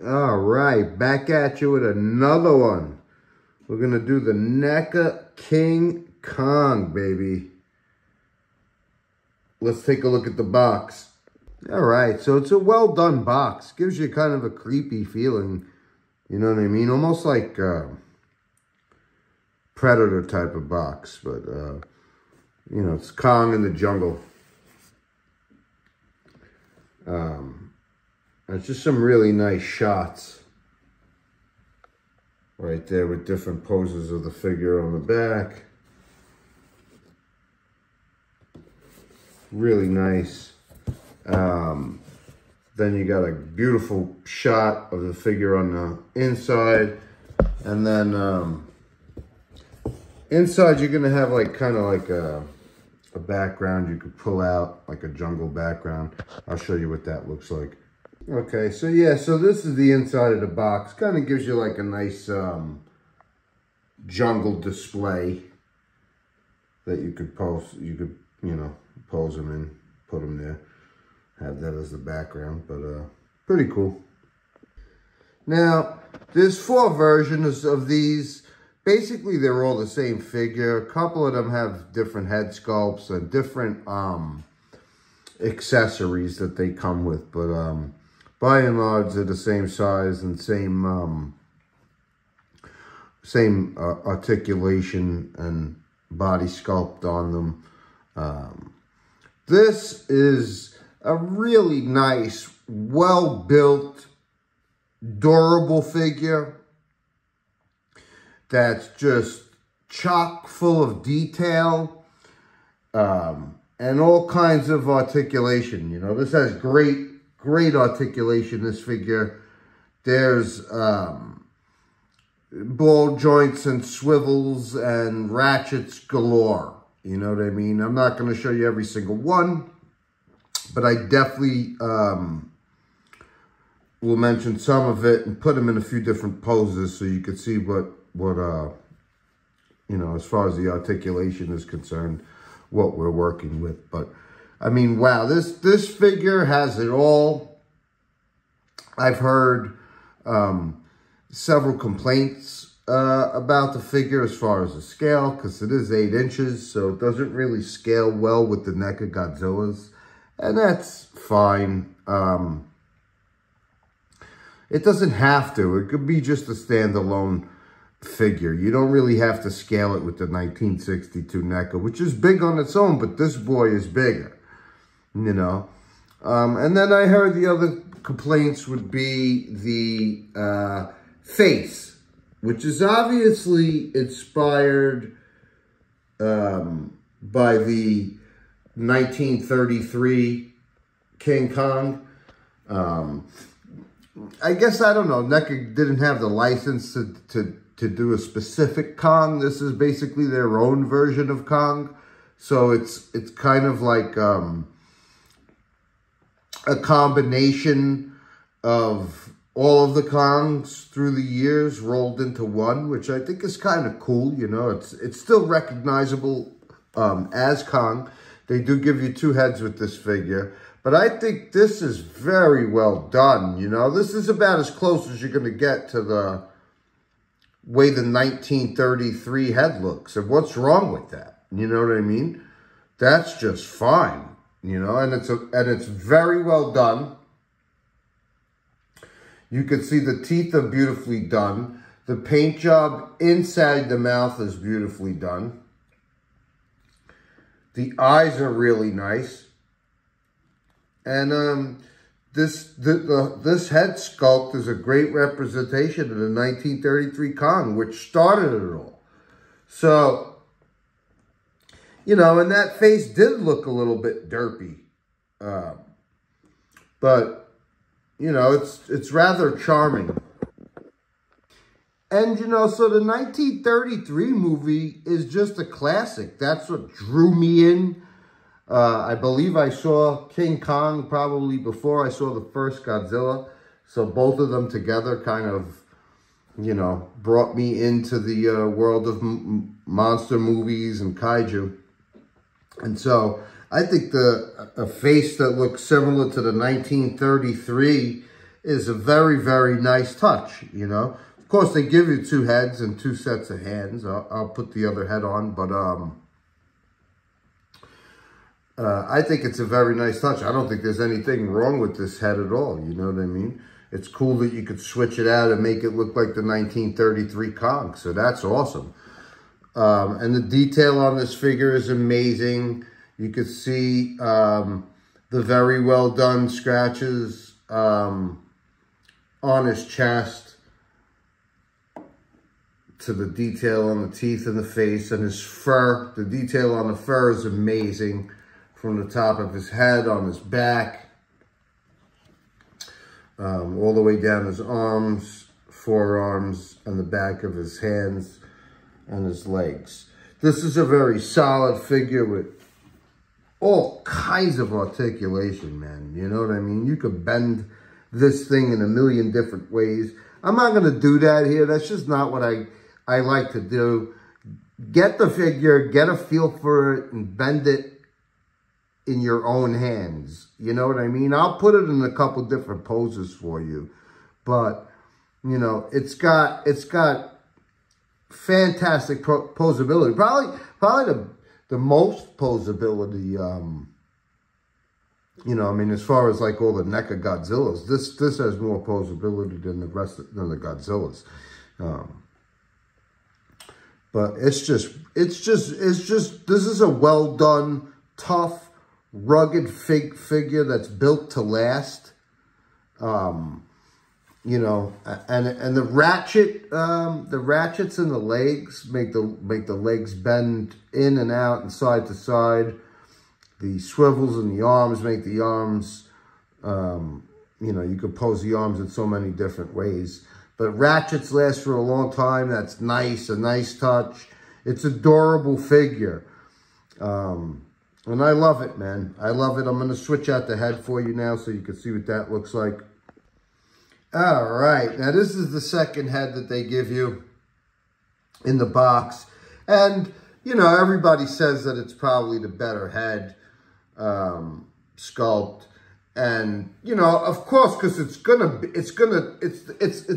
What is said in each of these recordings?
All right, back at you with another one. We're going to do the Neca King Kong, baby. Let's take a look at the box. All right, so it's a well-done box. Gives you kind of a creepy feeling, you know what I mean? Almost like Predator type of box, but, you know, it's Kong in the jungle. It's just some really nice shots right there with different poses of the figure on the back. Really nice. Then you got a beautiful shot of the figure on the inside. And then inside you're going to have like kind of like a background you could pull out, like a jungle background. I'll show you what that looks like. Okay, so yeah, so this is the inside of the box. Kind of gives you like a nice jungle display that you could pose. You could, you know, pose them in, put them there, have that as the background. But pretty cool. Now, there's 4 versions of these. Basically, they're all the same figure. A couple of them have different head sculpts and different accessories that they come with, but by and large, they're the same size and same articulation and body sculpt on them. This is a really nice, well-built, durable figure that's just chock full of detail and all kinds of articulation. You know, this has great articulation, this figure. There's ball joints and swivels and ratchets galore. You know what I mean? I'm not going to show you every single one, but I definitely will mention some of it and put them in a few different poses so you can see what you know, as far as the articulation is concerned, what we're working with. But I mean, wow, this figure has it all. I've heard several complaints about the figure as far as the scale, because it is 8 inches, so it doesn't really scale well with the NECA Godzillas, and that's fine. It doesn't have to. It could be just a standalone figure. You don't really have to scale it with the 1962 NECA, which is big on its own, but this boy is bigger, you know. And then I heard the other complaints would be the face, which is obviously inspired by the 1933 King Kong. I guess, I don't know, NECA didn't have the license to do a specific Kong. This is basically their own version of Kong. So it's kind of like a combination of all of the Kongs through the years rolled into one, which I think is kind of cool. You know, it's still recognizable as Kong. They do give you 2 heads with this figure, but I think this is very well done. You know, this is about as close as you're going to get to the way the 1933 head looks. And what's wrong with that? You know what I mean? That's just fine. You know, and it's very well done. You can see the teeth are beautifully done. The paint job inside the mouth is beautifully done. The eyes are really nice. And this head sculpt is a great representation of the 1933 Kong, which started it all. So, you know, and that face did look a little bit derpy. But, you know, it's rather charming. And, you know, so the 1933 movie is just a classic. That's what drew me in. I believe I saw King Kong probably before I saw the first Godzilla. So both of them together kind of, you know, brought me into the world of monster movies and kaiju. And so I think a face that looks similar to the 1933 is a very, very nice touch, you know. Of course, they give you 2 heads and 2 sets of hands. I'll put the other head on, but I think it's a very nice touch. I don't think there's anything wrong with this head at all, you know what I mean? It's cool that you could switch it out and make it look like the 1933 Kong, so that's awesome. And the detail on this figure is amazing. You could see the very well done scratches on his chest, to the detail on the teeth and the face and his fur. The detail on the fur is amazing, from the top of his head, on his back, all the way down his arms, forearms, and the back of his hands and his legs. This is a very solid figure with all kinds of articulation, man. You know what I mean? You could bend this thing in a million different ways. I'm not going to do that here. That's just not what I like to do. Get the figure, get a feel for it, and bend it in your own hands. You know what I mean? I'll put it in a couple different poses for you. But, you know, it's got fantastic posability. Probably the most posability, you know, I mean, as far as like all the NECA Godzillas, this has more posability than the Godzillas. But it's just, this is a well done, tough, rugged figure that's built to last. You know, and the ratchets in the legs make the legs bend in and out and side to side. The swivels in the arms make the arms, you know, you could pose the arms in so many different ways. But ratchets last for a long time. That's nice, a nice touch. It's an adorable figure. And I love it, man. I love it. I'm going to switch out the head for you now so you can see what that looks like. All right. Now, this is the second head that they give you in the box. And, you know, everybody says that it's probably the better head sculpt. And, you know, of course, because it's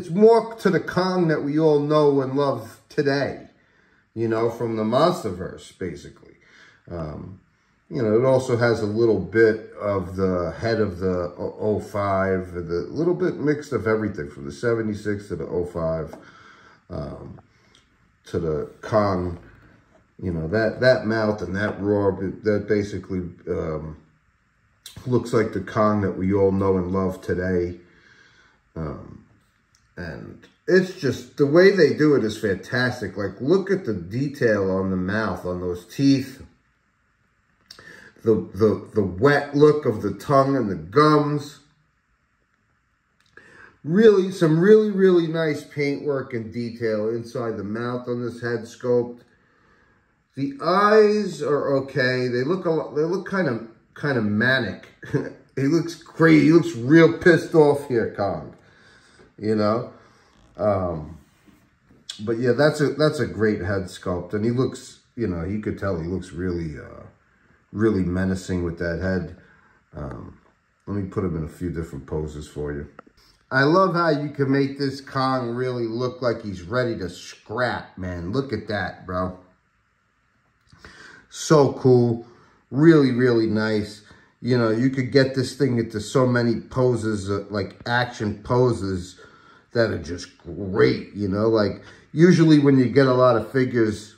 more to the Kong that we all know and love today, you know, from the Monsterverse, basically. You know, it also has a little bit of the head of the 05, a little bit mixed of everything, from the 76 to the 05, to the Kong. You know, that mouth and that roar, that basically looks like the Kong that we all know and love today. And it's just, the way they do it is fantastic. Like, look at the detail on the mouth, on those teeth. The wet look of the tongue and the gums. Really, some really nice paintwork and detail inside the mouth on this head sculpt. The eyes are okay. They look kind of manic. He looks crazy. He looks real pissed off here, Kong. You know? But yeah, that's a great head sculpt. And he looks, you know, you could tell he looks really menacing with that head. Let me put him in a few different poses for you. I love how you can make this Kong really look like he's ready to scrap, man. Look at that, bro. So cool. Really nice. You know, you could get this thing into so many poses, like action poses, that are just great, you know? Like, usually when you get a lot of figures,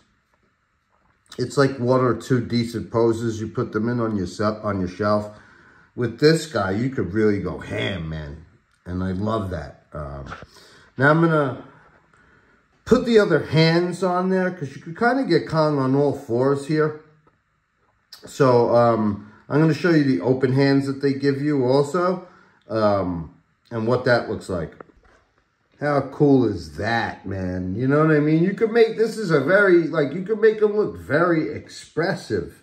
it's like 1 or 2 decent poses. You put them in on your shelf. With this guy, you could really go ham, man. And I love that. Now I'm going to put the other hands on there, because you could kind of get Kong on all 4s here. So I'm going to show you the open hands that they give you also, and what that looks like. How cool is that, man? You know what I mean? You could make, this is a very, like, you could make him look very expressive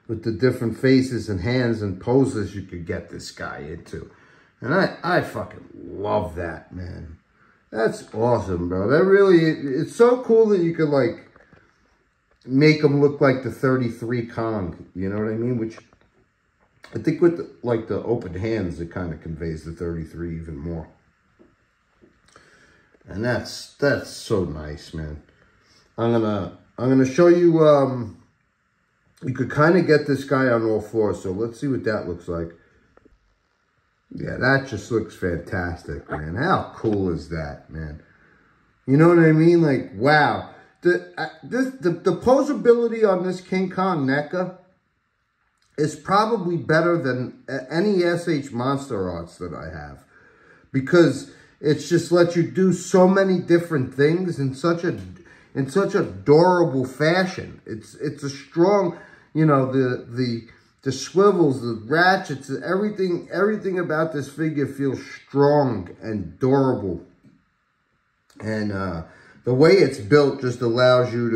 with the different faces and hands and poses you could get this guy into. And I fucking love that, man. That's awesome, bro. That really, it's so cool that you could, like, make him look like the 33 Kong. You know what I mean? Which, I think with, the open hands, it kind of conveys the 33 even more. And that's so nice, man. I'm gonna show you. You could kind of get this guy on all fours, so let's see what that looks like. Yeah, that just looks fantastic, man. How cool is that, man? You know what I mean? Like, wow. The posability on this King Kong NECA is probably better than any SH Monster Arts that I have, because it's just let you do so many different things in such a durable fashion. It's a strong, you know, the swivels, the ratchets, everything about this figure feels strong and durable. And the way it's built just allows you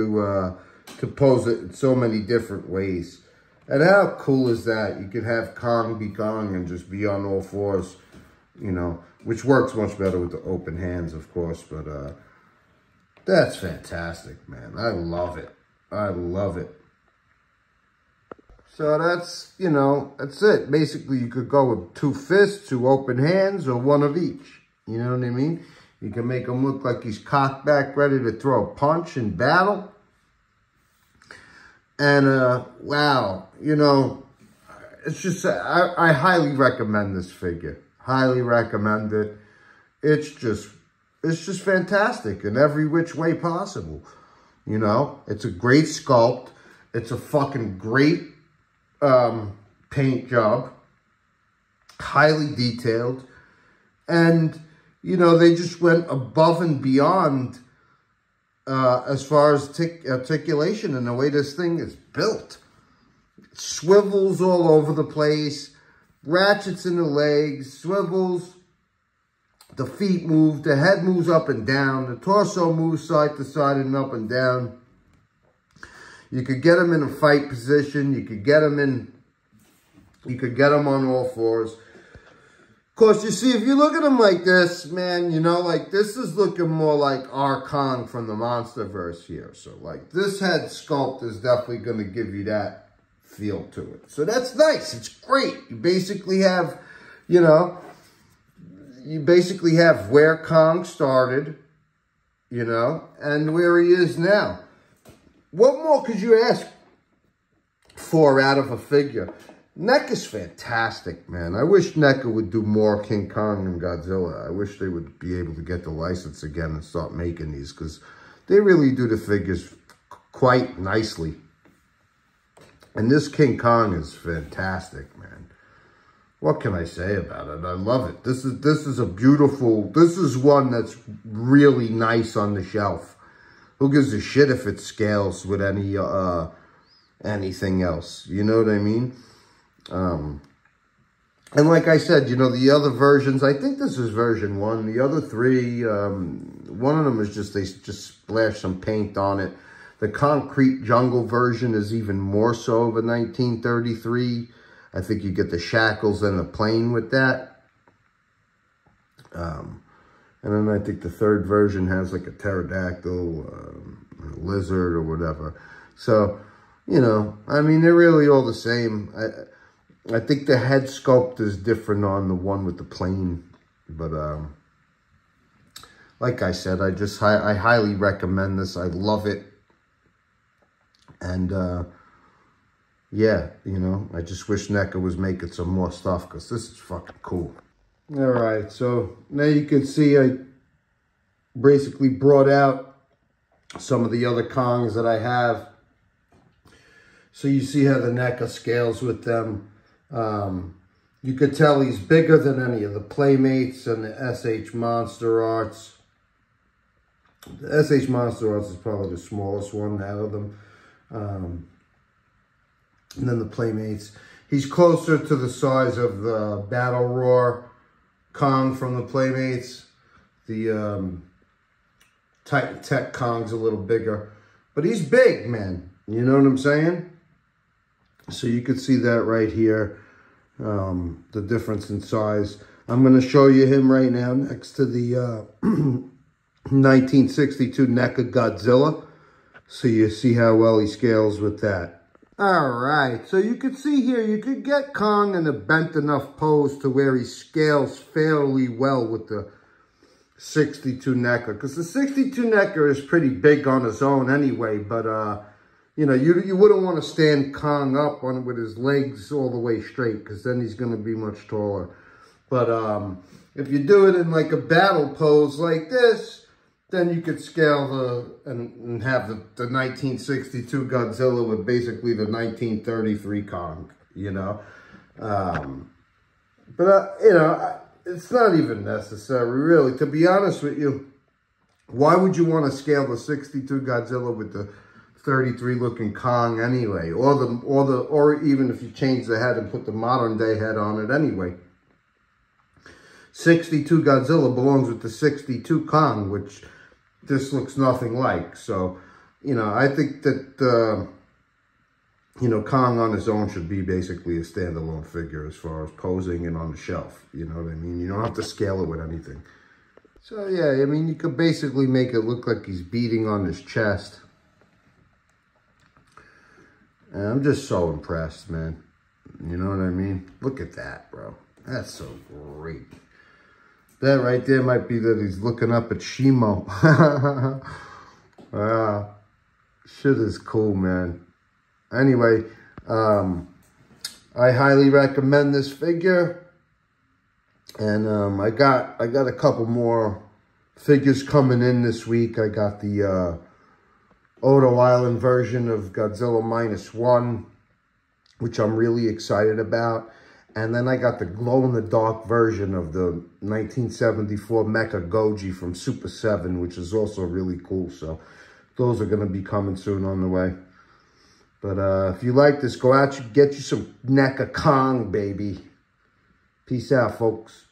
to pose it in so many different ways. And how cool is that? You could have Kong be Kong and just be on all fours, you know, which works much better with the open hands, of course. But that's fantastic, man. I love it. I love it. So that's, you know, that's it. Basically, you could go with 2 fists, 2 open hands, or 1 of each. You know what I mean? You can make him look like he's cocked back, ready to throw a punch in battle. And, wow, you know, it's just, I highly recommend this figure. Highly recommend it. It's just fantastic in every which way possible. You know, it's a great sculpt. It's a fucking great paint job. Highly detailed. And, you know, they just went above and beyond as far as articulation and the way this thing is built. Swivels all over the place. Ratchets in the legs. Swivels. The feet move. The head moves up and down. The torso moves side to side and up and down. You could get him in a fight position. You could get him on all fours. Of course, you see, if you look at him like this, man, you know, like, this is looking more like our Kong from the Monsterverse here. So, like, this head sculpt is definitely going to give you that feel to it. So, that's nice. It's great. You basically have, you know, where Kong started, you know, and where he is now. What more could you ask for out of a figure? NECA's fantastic, man. I wish NECA would do more King Kong and Godzilla. I wish they would be able to get the license again and start making these, because they really do the figures quite nicely. And this King Kong is fantastic, man. What can I say about it? I love it. This is a beautiful, this is one that's really nice on the shelf. Who gives a shit if it scales with anything else? You know what I mean? And like I said, you know, the other versions, I think this is version 1. The other 3, one of them is just, they just splashed some paint on it. The Concrete Jungle version is even more so of a 1933. I think you get the shackles and the plane with that. And then I think the 3rd version has like a pterodactyl, a lizard or whatever. So, you know, I mean, they're really all the same. I think the head sculpt is different on the one with the plane. But, like I said, I highly recommend this. I love it. And, yeah, you know, I just wish NECA was making some more stuff, because this is fucking cool. All right, so now you can see I basically brought out some of the other Kongs that I have. So you see how the NECA scales with them. You could tell he's bigger than any of the Playmates and the SH Monster Arts. The SH Monster Arts is probably the smallest one out of them. And then the Playmates. He's closer to the size of the Battle Roar Kong from the Playmates. The Titan Tech Kong's a little bigger. But he's big, man. You know what I'm saying? So you could see that right here. The difference in size. I'm going to show you him right now next to the 1962 NECA Godzilla. So you see how well he scales with that. All right, so you could see here, you could get Kong in a bent enough pose to where he scales fairly well with the 62 Neca, because the 62 Neca is pretty big on his own anyway, but you know, you wouldn't want to stand Kong up on with his legs all the way straight, because then he's going to be much taller. But if you do it in like a battle pose like this, then you could scale and have the 1962 Godzilla with basically the 1933 Kong, you know. But you know, it's not even necessary, really. To be honest with you, why would you want to scale the 62 Godzilla with the 33 looking Kong anyway? Or even if you change the head and put the modern day head on it anyway. 62 Godzilla belongs with the 62 Kong, which this looks nothing like. So, you know, I think that, you know, Kong on his own should be basically a standalone figure as far as posing and on the shelf. You know what I mean? You don't have to scale it with anything. So, yeah, I mean, you could basically make it look like he's beating on his chest. And I'm just so impressed, man. You know what I mean? Look at that, bro. That's so great. That right there might be that he's looking up at Shimo. Wow. Shit is cool, man. Anyway, I highly recommend this figure. And I got a couple more figures coming in this week. I got the Odo Island version of Godzilla -1, which I'm really excited about. And then I got the glow-in-the-dark version of the 1974 Mecha Goji from Super 7, which is also really cool. So those are going to be coming soon on the way. But if you like this, go out and get you some Neca Kong, baby. Peace out, folks.